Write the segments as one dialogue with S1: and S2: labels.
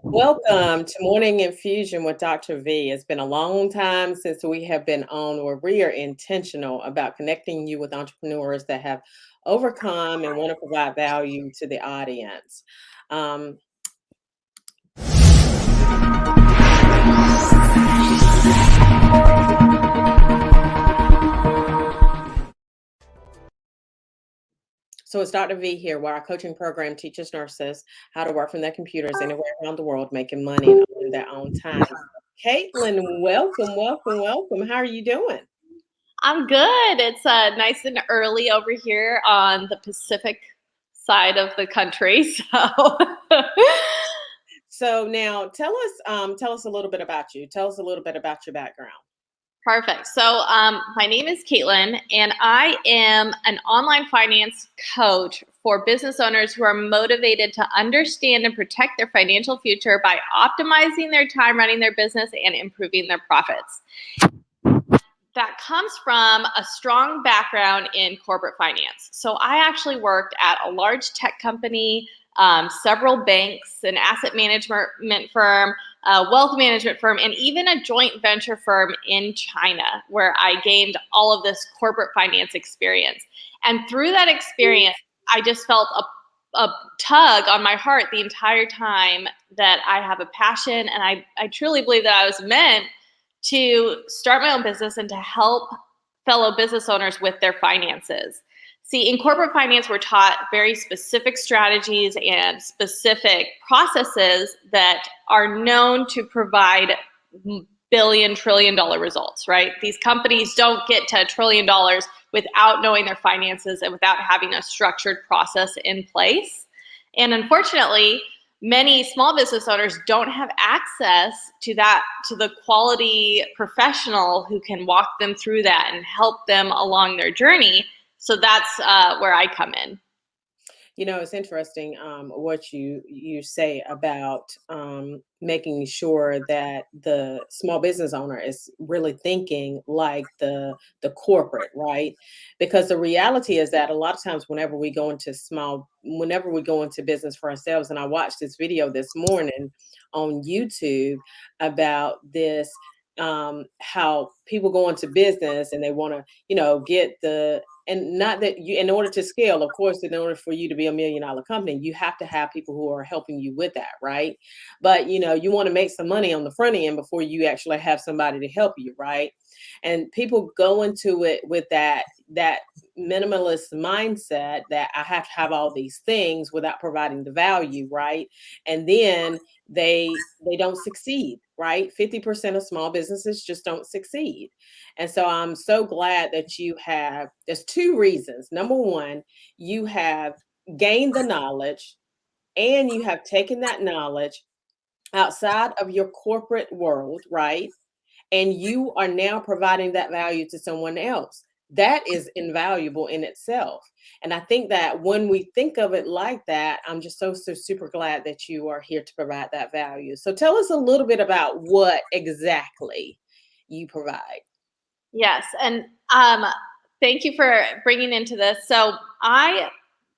S1: Welcome to Morning Infusion with Dr. V. It's been a long time since we have been on where we are intentional about connecting you with entrepreneurs that have overcome and want to provide value to the audience. Um, so it's Dr. V here, where our coaching program teaches nurses how to work from their computers anywhere around the world, making money and owning their own time. Caitlin, welcome, welcome, welcome. How are you doing?
S2: I'm good. It's nice and early over here on the Pacific side of the country. So,
S1: So now tell us a little bit about you. Tell us a little bit about your background.
S2: perfect. So, my name is Katelyn, and I am an online finance coach for business owners who are motivated to understand and protect their financial future by optimizing their time running their business and improving their profits. That comes from a strong background in corporate finance. So I actually worked at a large tech company, several banks, an asset management firm, a wealth management firm, and even a joint venture firm in China, where I gained all of this corporate finance experience. And through that experience, I just felt a tug on my heart the entire time that I have a passion, and I truly believe that I was meant to start my own business and to help fellow business owners with their finances. See, in corporate finance, we're taught very specific strategies and specific processes that are known to provide billion, trillion dollar results, right? These companies don't get to $1 trillion without knowing their finances and without having a structured process in place. And unfortunately, many small business owners don't have access to the quality professional who can walk them through that and help them along their journey. So that's where I come in.
S1: You know, it's interesting what you say about making sure that the small business owner is really thinking like the corporate, right? Because the reality is that a lot of times, whenever we go into business for ourselves, and I watched this video this morning on YouTube about this. How people go into business and they want to, get the and not that you in order to scale, of course, in order for you to be $1 million company, you have to have people who are helping you with that, right? But you want to make some money on the front end before you actually have somebody to help you, right? And people go into it with that minimalist mindset that I have to have all these things without providing the value, right? And then they don't succeed, right? 50% of small businesses just don't succeed. And so I'm so glad that there's two reasons. Number one, you have gained the knowledge and you have taken that knowledge outside of your corporate world, right? And you are now providing that value to someone else. That is invaluable in itself. And I think that when we think of it like that, I'm just so super glad that you are here to provide that value. So tell us a little bit about what exactly you provide.
S2: Yes, and thank you for bringing into this. So I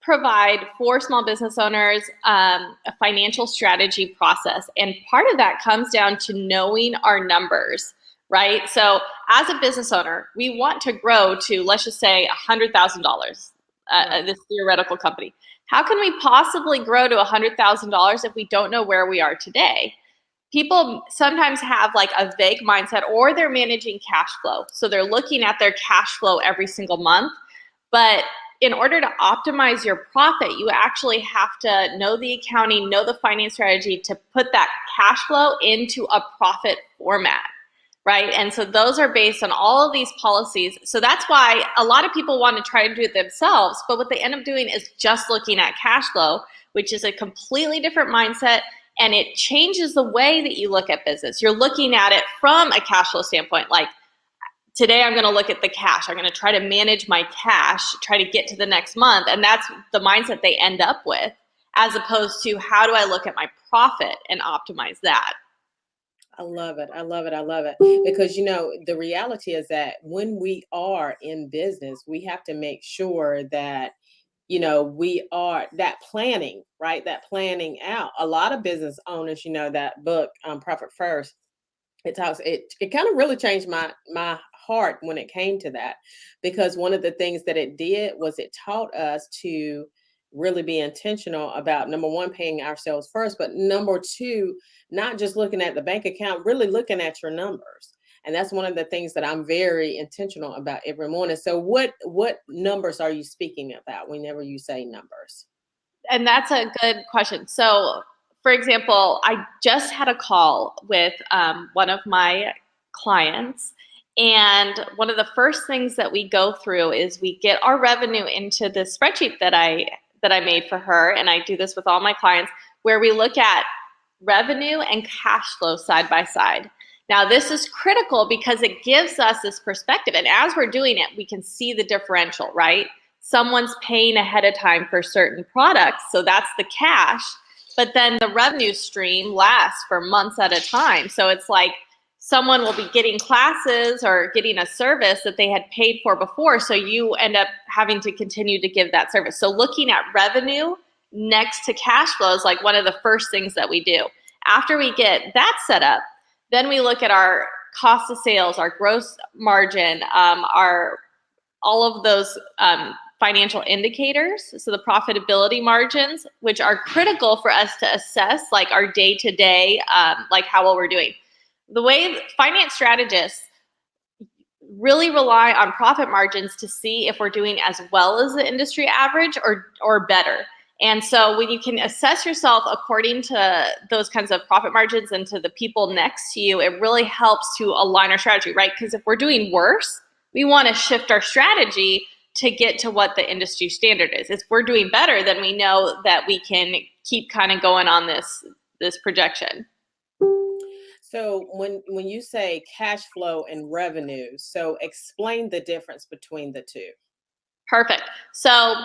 S2: provide for small business owners a financial strategy process, and part of that comes down to knowing our numbers, right? So as a business owner, we want to grow to, let's just say, $100,000.
S1: Right.
S2: This theoretical company. How can we possibly grow to $100,000 if we don't know where we are today? People sometimes have like a vague mindset, or they're managing cash flow. So they're looking at their cash flow every single month. But in order to optimize your profit, you actually have to know the accounting, know the finance strategy to put that cash flow into a profit format, right? And so those are based on all of these policies. So that's why a lot of people want to try to do it themselves, but what they end up doing is just looking at cash flow, which is a completely different mindset, and it changes the way that you look at business. You're looking at it from a cash flow standpoint. Like, today I'm going to look at the cash. I'm going to try to manage my cash, try to get to the next month. And that's the mindset they end up with, as opposed to how do I look at my profit and optimize that?
S1: I love it. I love it. I love it. Because, the reality is that when we are in business, we have to make sure that we are that planning, right? That planning out. A lot of business owners, that book, Profit First, it kind of really changed my heart when it came to that, because one of the things that it did was it taught us to really be intentional about, number one, paying ourselves first, but number two, not just looking at the bank account, really looking at your numbers. And that's one of the things that I'm very intentional about every morning. So what numbers are you speaking about whenever you say numbers?
S2: And that's a good question. So, for example, I just had a call with one of my clients, and one of the first things that we go through is we get our revenue into the spreadsheet that I made for her, and I do this with all my clients, where we look at revenue and cash flow side by side. Now, this is critical because it gives us this perspective, and as we're doing it, we can see the differential, right? Someone's paying ahead of time for certain products, so that's the cash, but then the revenue stream lasts for months at a time. So it's like someone will be getting classes or getting a service that they had paid for before, so you end up having to continue to give that service. So looking at revenue next to cash flow is like one of the first things that we do. After we get that set up, then we look at our cost of sales, our gross margin, our all of those financial indicators, so the profitability margins, which are critical for us to assess like our day-to-day, like how well we're doing. The way finance strategists really rely on profit margins to see if we're doing as well as the industry average or better. And so when you can assess yourself according to those kinds of profit margins and to the people next to you, it really helps to align our strategy, right? Because if we're doing worse, we want to shift our strategy to get to what the industry standard is. If we're doing better, then we know that we can keep kind of going on this projection.
S1: So when you say cash flow and revenue, so explain the difference between the two.
S2: Perfect. So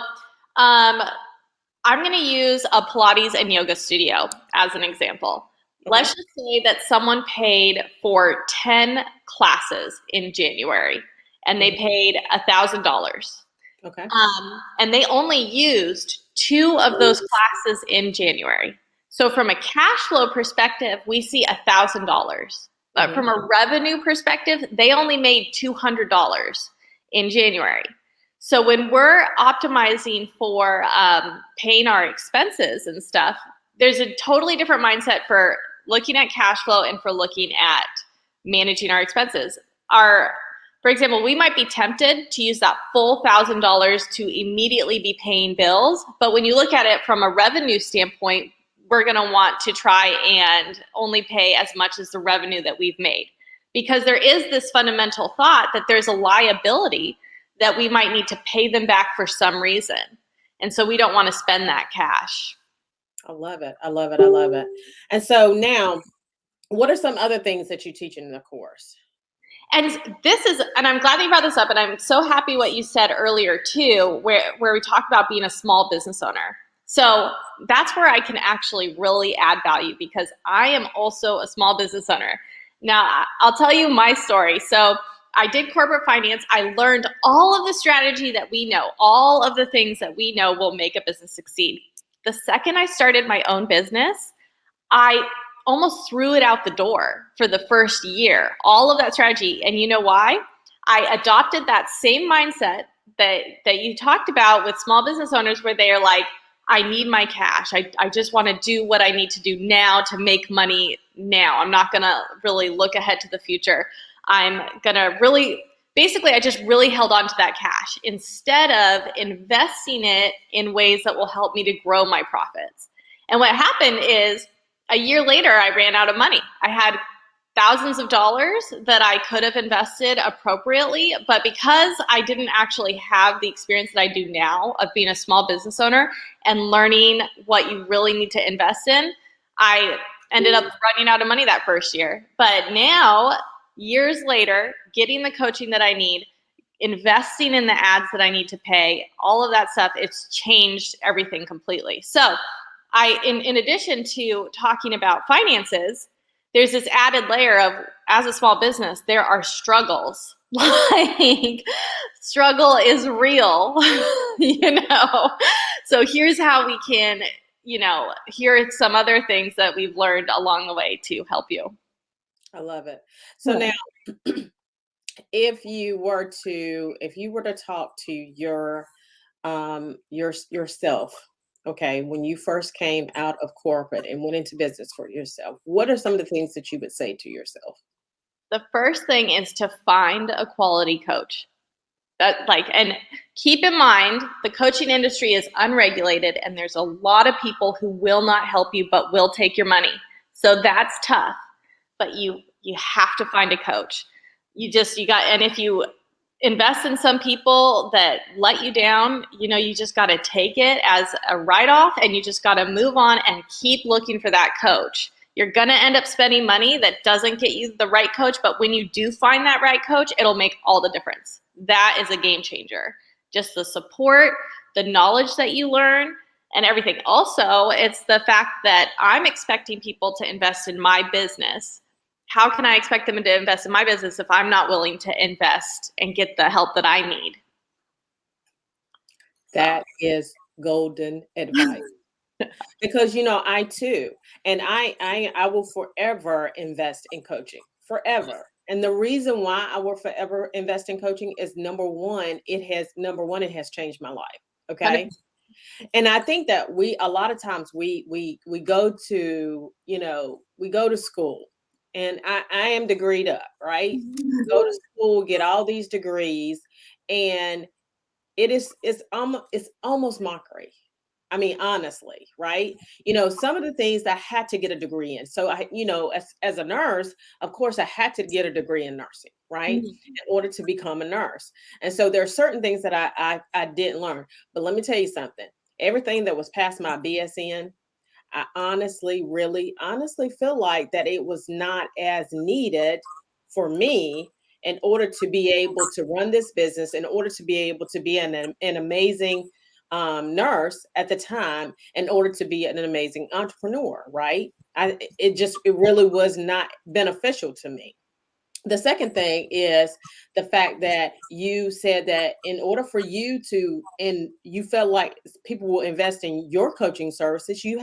S2: I'm going to use a Pilates and yoga studio as an example.
S1: Okay.
S2: Let's just say that someone paid for 10 classes in January and they
S1: Mhm.
S2: paid $1,000.
S1: Okay.
S2: And they only used 2 of those classes in January. So from a cash flow perspective, we see $1,000. But
S1: Mhm.
S2: from a revenue perspective, they only made $200 in January. So when we're optimizing for paying our expenses and stuff, there's a totally different mindset for looking at cash flow and for looking at managing our expenses. For example, we might be tempted to use that full $1,000 to immediately be paying bills, but when you look at it from a revenue standpoint, we're going to want to try and only pay as much as the revenue that we've made, because there is this fundamental thought that there's a liability that we might need to pay them back for some reason, and so we don't want to spend that cash.
S1: I love it. I love it. I love it. And so now, what are some other things that you teach in the course?
S2: And I'm glad that you brought this up, and I'm so happy what you said earlier too, where we talked about being a small business owner. So that's where I can actually really add value, because I am also a small business owner. Now, I'll tell you my story. So I did corporate finance. I learned all of the strategy that we know, all of the things that we know will make a business succeed. The second I started my own business, I almost threw it out the door for the first year, all of that strategy. And you know why? I adopted that same mindset that you talked about with small business owners, where they are like, I need my cash. I just want to do what I need to do now to make money now. I'm not going to really look ahead to the future. I'm going to really, basically, I just really held on to that cash instead of investing it in ways that will help me to grow my profits. And what happened is, a year later, I ran out of money. I had thousands of dollars that I could have invested appropriately, but because I didn't actually have the experience that I do now of being a small business owner and learning what you really need to invest in, I ended up running out of money that first year. But now, years later, getting the coaching that I need, investing in the ads that I need to pay, all of that stuff, it's changed everything completely. So in addition to talking about finances, there's this added layer of, as a small business, there are struggles like struggle is real, So here's how we can, here are some other things that we've learned along the way to help you.
S1: I love it. So now, if you were to talk to yourself, okay, when you first came out of corporate and went into business for yourself, what are some of the things that you would say to yourself?
S2: The first thing is to find a quality coach. And keep in mind, the coaching industry is unregulated and there's a lot of people who will not help you but will take your money. So that's tough. But you have to find a coach. And if you invest in some people that let you down, you just got to take it as a write-off and you just got to move on and keep looking for that coach. You're going to end up spending money that doesn't get you the right coach, but when you do find that right coach, it'll make all the difference. That is a game changer. Just the support, the knowledge that you learn, and everything. Also, it's the fact that I'm expecting people to invest in my business. How can I expect them to invest in my business if I'm not willing to invest and get the help that I need?
S1: That is golden advice. Because I too, and I will forever invest in coaching, forever. And the reason why I will forever invest in coaching is number one, it has changed my life. Okay. And I think that a lot of times we go to, we go to school, and I am degreed up, right? Go to school, get all these degrees, and it's almost mockery. I mean, honestly, right? Some of the things that I had to get a degree in. So as a nurse, of course, I had to get a degree in nursing, right? In order to become a nurse. And so there are certain things that I didn't learn. But let me tell you something. Everything that was past my BSN, I really honestly feel like that it was not as needed for me in order to be able to run this business, in order to be able to be an amazing nurse at the time, in order to be an amazing entrepreneur, right? It really was not beneficial to me. The second thing is the fact that you said that in order for you to, and you felt like people will invest in your coaching services, you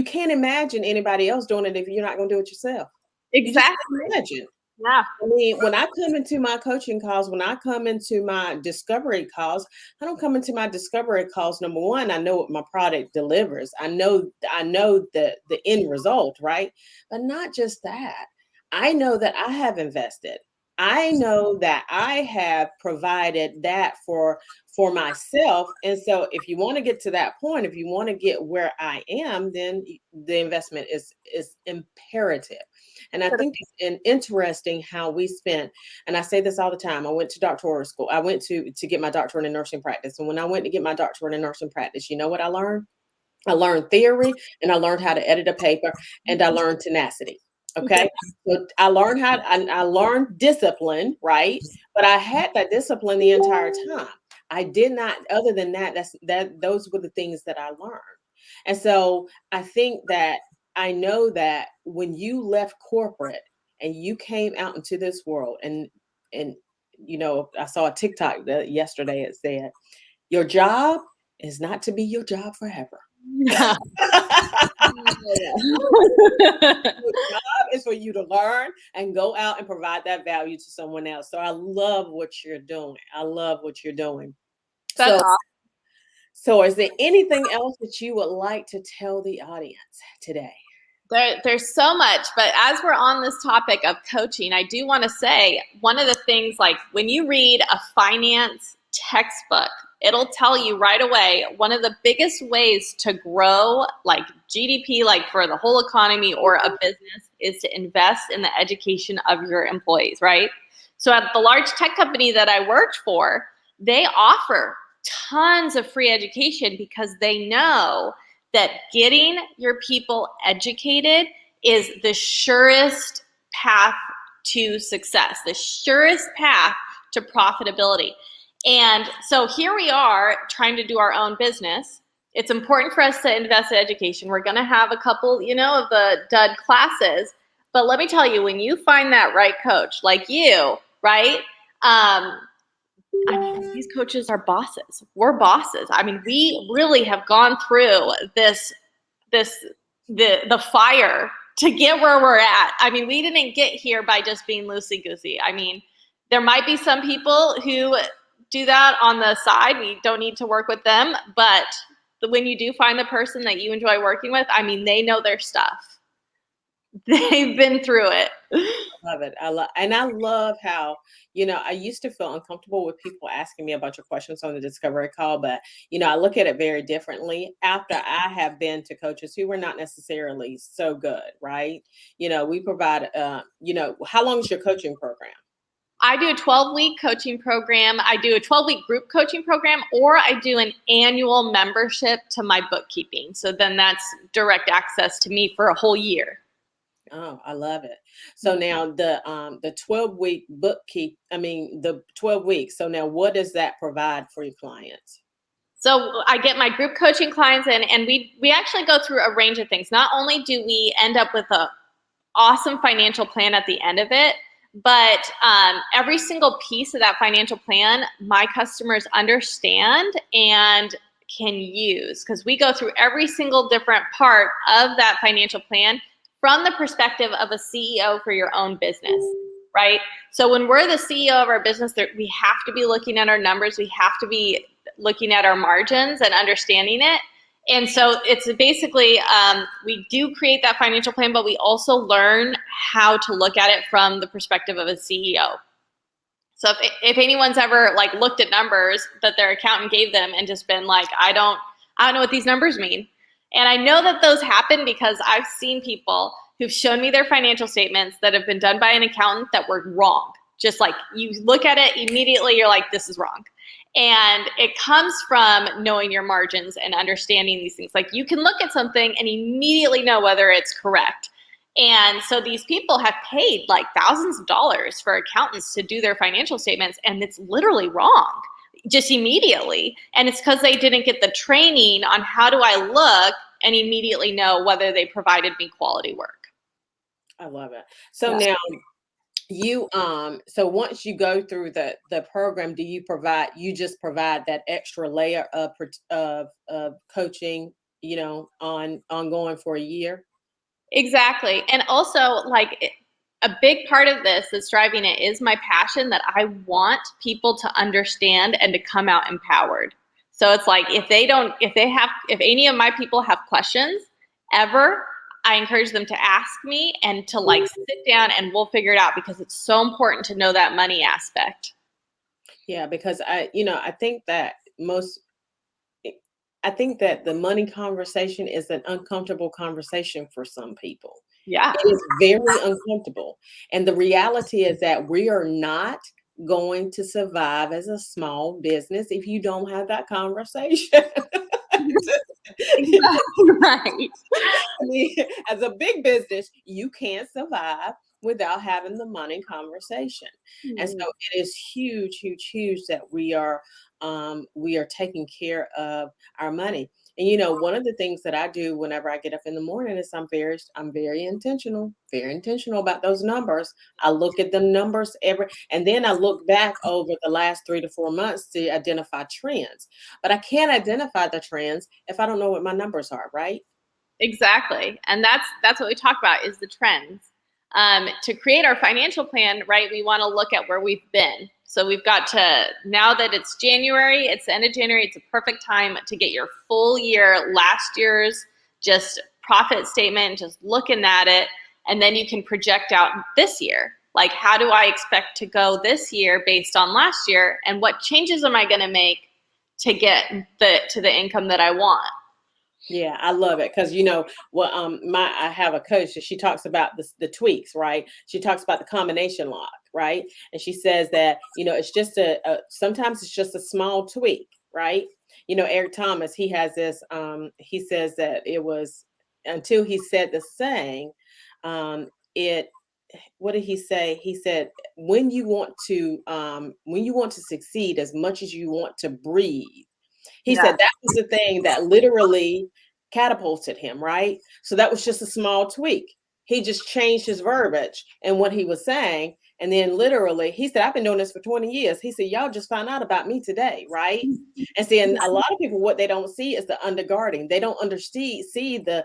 S1: can't imagine anybody else doing it if you're not going to do it yourself. You just
S2: Exactly.
S1: can't imagine.
S2: Yeah.
S1: I mean, when I come into my coaching calls, when I come into my discovery calls, I don't come into my discovery calls. Number one, I know what my product delivers. I know the end result, right? But not just that. I know that I have invested. I know that I have provided that for myself. And so if you want to get to that point, if you want to get where I am, then the investment is imperative. And I think it's interesting how we spent, and I say this all the time. I went to doctoral school. I went to get my doctorate in nursing practice. And when I went to get my doctorate in nursing practice, you know what I learned? I learned theory, and I learned how to edit a paper, and I learned tenacity. Okay. So I learned discipline, right? But I had that discipline the entire time. I did not, other than that, those were the things that I learned. And so I think that I know that when you left corporate and you came out into this world, and I saw a TikTok yesterday. It said, "Your job is not to be your job forever."
S2: Yeah.
S1: Your job is for you to learn and go out and provide that value to someone else. So I love what you're doing. I love what you're doing.
S2: That's
S1: So,
S2: awesome.
S1: so is there anything else that you would like to tell the audience today?
S2: There's so much, but as we're on this topic of coaching, I do want to say one of the things, like when you read a finance textbook, it'll tell you right away one of the biggest ways to grow like GDP, like for the whole economy or a business, is to invest in the education of your employees, right? So at the large tech company that I worked for, they offer tons of free education because they know that getting your people educated is the surest path to success, the surest path to profitability. And so here we are trying to do our own business. It's important for us to invest in education. We're going to have a couple, of the dud classes. But let me tell you, when you find that right coach, like you, right? I mean, these coaches are bosses. We're bosses. I mean, we really have gone through this the fire to get where we're at. I mean, we didn't get here by just being loosey goosey. I mean, there might be some people who do that on the side. We don't need to work with them, but when you do find the person that you enjoy working with, I mean, they know their stuff. They've been through it.
S1: Love it. I love how, I used to feel uncomfortable with people asking me a bunch of questions on the discovery call, but I look at it very differently after I have been to coaches who were not necessarily so good, right? We provide how long is your coaching program?
S2: I do a 12-week coaching program. I do a 12-week group coaching program, or I do an annual membership to my bookkeeping. So then that's direct access to me for a whole year.
S1: Oh, I love it. So now the 12-week the 12 weeks. So now what does that provide for your clients?
S2: So I get my group coaching clients in, and we actually go through a range of things. Not only do we end up with a awesome financial plan at the end of it, but every single piece of that financial plan, my customers understand and can use, because we go through every single different part of that financial plan from the perspective of a CEO for your own business, right? So when we're the CEO of our business, we have to be looking at our numbers. We have to be looking at our margins and understanding it. And so it's basically, we do create that financial plan, but we also learn how to look at it from the perspective of a CEO. So if anyone's ever like looked at numbers that their accountant gave them and just been like, I don't know what these numbers mean. And I know that those happen because I've seen people who've shown me their financial statements that have been done by an accountant that were wrong. Just like you look at it immediately, you're like, this is wrong. And it comes from knowing your margins and understanding these things. Like you can look at something and immediately know whether it's correct. And so these people have paid like thousands of dollars for accountants to do their financial statements, and it's literally wrong just immediately. And it's because they didn't get the training on how do I look and immediately know whether they provided me quality work.
S1: I love it. So
S2: Yeah.
S1: now so once you go through the program, do you just provide that extra layer of coaching, on ongoing for a year?
S2: Exactly. And also, like, a big part of this that's driving it is my passion that I want people to understand and to come out empowered. So it's like if any of my people have questions ever, I encourage them to ask me and to like sit down and we'll figure it out, because it's so important to know that money aspect.
S1: Yeah, because I think that the money conversation is an uncomfortable conversation for some people.
S2: Yeah.
S1: It is very uncomfortable. And the reality is that we are not going to survive as a small business if you don't have that conversation.
S2: Exactly right.
S1: I mean, as a big business, you can't survive without having the money conversation. And so
S2: Mhm.
S1: it is huge, huge, huge that we are taking care of our money. And one of the things that I do whenever I get up in the morning is I'm very intentional about those numbers. I look at the numbers and then I look back over the last 3 to 4 months to identify trends. But I can't identify the trends if I don't know what my numbers are, right?
S2: Exactly. And that's what we talk about is the trends. To create our financial plan, right, we want to look at where we've been. So we've got to, now that it's January, it's the end of January, it's a perfect time to get your full year, last year's just profit statement, just looking at it. And then you can project out this year. Like, how do I expect to go this year based on last year? And what changes am I going to make to get to the income that I want?
S1: Yeah, I love it because I have a coach and she talks about the tweaks, right? She talks about the combination lock, right? And she says that it's just sometimes it's just a small tweak, right? Eric Thomas, he has this. He says that it was until he said the saying, it. What did he say? He said when you want to succeed as much as you want to breathe. He
S2: Yeah.
S1: said that was the thing that literally catapulted him, right? So that was just a small tweak. He just changed his verbiage and what he was saying, And then literally, he said, I've been doing this for 20 years. He said, y'all just found out about me today, right? And seeing a lot of people, what they don't see is the undergirding. They don't understand, see the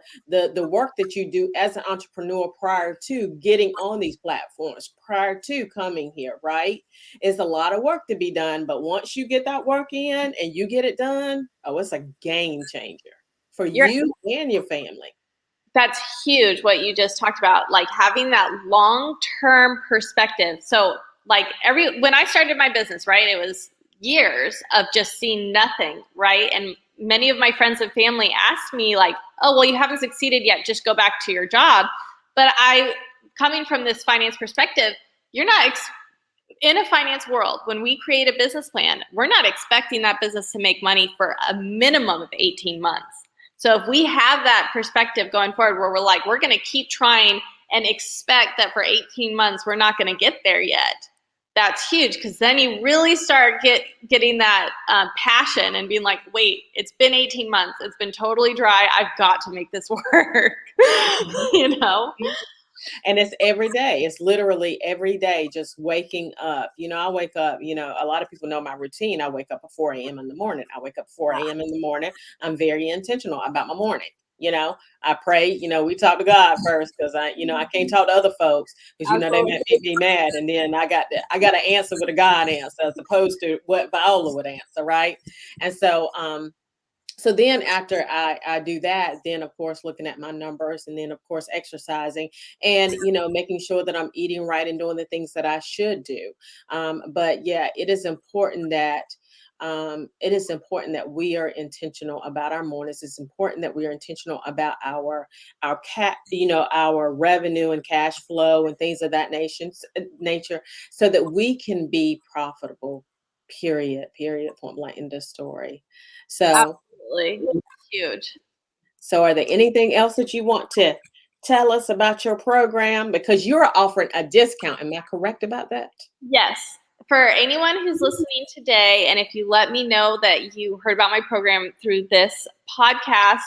S1: work that you do as an entrepreneur prior to getting on these platforms, prior to coming here, right? It's a lot of work to be done. But once you get that work in and you get it done, oh, it's a game changer for
S2: You're
S1: you and your family.
S2: That's huge what you just talked about, like having that long-term perspective. So like when I started my business, right, it was years of just seeing nothing, right? And many of my friends and family asked me like, oh, well, you haven't succeeded yet, just go back to your job. But coming from this finance perspective, you're not in a finance world, when we create a business plan, we're not expecting that business to make money for a minimum of 18 months. So if we have that perspective going forward where we're like, we're going to keep trying and expect that for 18 months, we're not going to get there yet, that's huge, because then you really start getting that passion and being like, wait, it's been 18 months. It's been totally dry. I've got to make this work, you know?
S1: And it's every day. It's literally every day, just waking up. I wake up, a lot of people know my routine. I wake up at 4 a.m. in the morning. I wake up 4 a.m. in the morning. I'm very intentional about my morning. I pray, we talk to God first, because I can't talk to other folks, because they might make me mad. And then I got to answer with a God answer, as opposed to what Viola would answer, right? And so then after I do that, then of course looking at my numbers, and then of course exercising, and making sure that I'm eating right and doing the things that I should do. But yeah, it is important that we are intentional about our mornings. It's important that we are intentional about our revenue and cash flow and things of that nature, so that we can be profitable. Period. Point blank in this story. So.
S2: Absolutely. Huge.
S1: So are there anything else that you want to tell us about your program? Because you're offering a discount. Am I correct about that?
S2: Yes. For anyone who's listening today, and if you let me know that you heard about my program through this podcast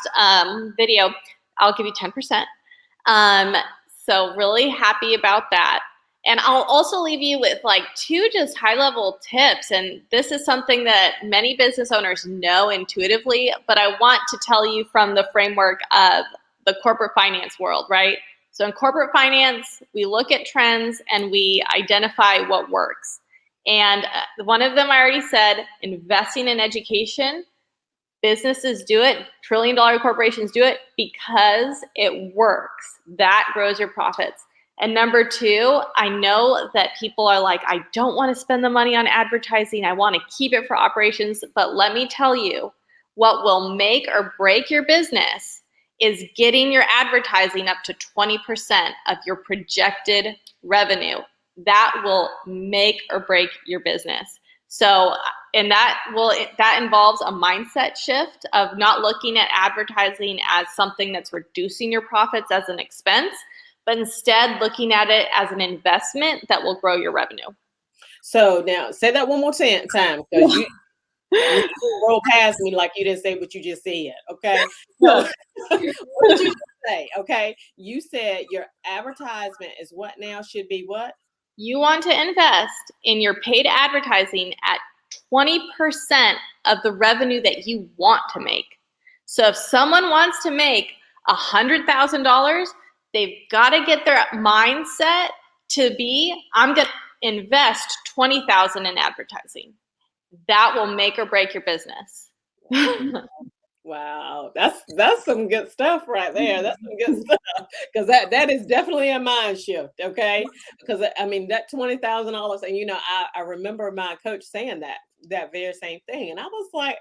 S2: video, I'll give you 10%. So really happy about that. And I'll also leave you with like 2 just high level tips. And this is something that many business owners know intuitively, but I want to tell you from the framework of the corporate finance world, right? So in corporate finance, we look at trends and we identify what works. And one of them I already said, investing in education. Businesses do it, trillion-dollar corporations do it because it works. That grows your profits. And number 2, I know that people are like, I don't want to spend the money on advertising. I want to keep it for operations. But let me tell you, what will make or break your business is getting your advertising up to 20% of your projected revenue. That will make or break your business. So, and that involves a mindset shift of not looking at advertising as something that's reducing your profits as an expense, but instead looking at it as an investment that will grow your revenue.
S1: So now say that one more time, because you roll past me like you didn't say what you just said. Okay. So what did you just say? Okay. You said your advertisement is what now? Should be what?
S2: You want to invest in your paid advertising at 20% of the revenue that you want to make. So if someone wants to make $100,000, they've got to get their mindset to be, I'm going to invest $20,000 in advertising. That will make or break your business.
S1: Wow, that's some good stuff right there. That's some good stuff, because that is definitely a mind shift. Okay, because I mean that $20,000, and I remember my coach saying that very same thing, and I was like,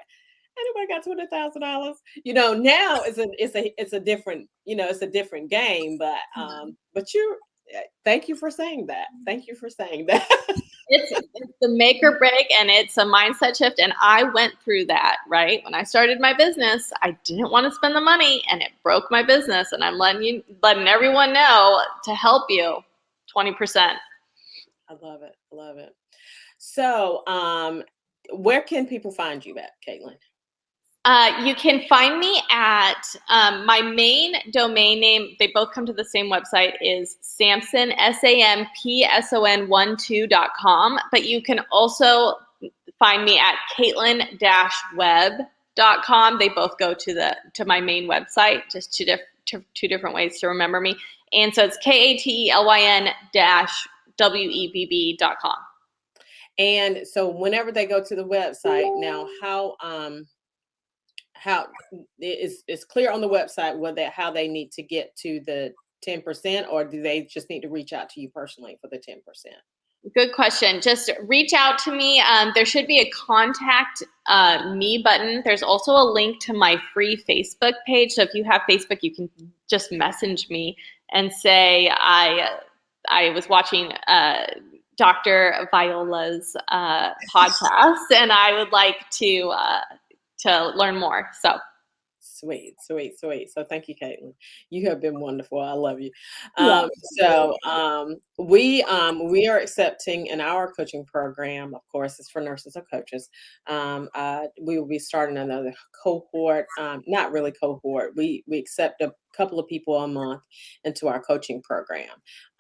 S1: anybody got $20,000? Now it's a different it's a different game, but you thank you for saying that. Thank you for saying that.
S2: It's the make or break, and it's a mindset shift. And I went through that, right? When I started my business, I didn't want to spend the money, and it broke my business. And I'm letting everyone know to help you, 20%.
S1: I love it. I love it. So, where can people find you at, Katelyn?
S2: You can find me at my main domain name. They both come to the same website, is Sampson, SAMPSON12.com. But you can also find me at Katelyn-Webb.com. They both go to my main website, just two different ways to remember me. And so it's KATELYN-WEBB.com.
S1: And so whenever they go to the website now, how it's clear on the website how they need to get to the 10%, or do they just need to reach out to you personally for the 10%?
S2: Good question. Just reach out to me. There should be a contact me button. There's also a link to my free Facebook page. So if you have Facebook, you can just message me and say, I was watching Dr. Viola's podcast, and I would like to learn more. So.
S1: Sweet. So thank you, Katelyn. You have been wonderful. I love you.
S2: Yeah.
S1: So we are accepting in our coaching program, of course, it's for nurses or coaches. We will be starting another cohort, not really cohort. We accept a couple of people a month into our coaching program.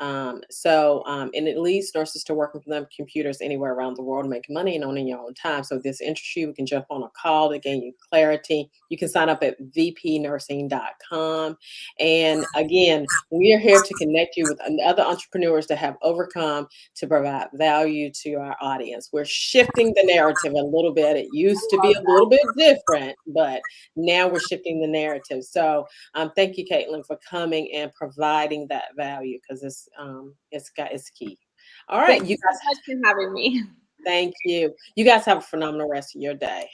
S1: And it leads nurses to working from them computers anywhere around the world, making money and owning your own time. So if this interests you, we can jump on a call to gain you clarity. You can sign up at vpnursing.com. And again, we are here to connect you with other entrepreneurs that have overcome to provide value to our audience. We're shifting the narrative a little bit. It used to be a little bit different, but now we're shifting the narrative. So thank you, Katelyn, for coming and providing that value, because it's key. All right,
S2: Thank
S1: you
S2: you
S1: guys.
S2: so much for having me.
S1: Thank you. You guys have a phenomenal rest of your day.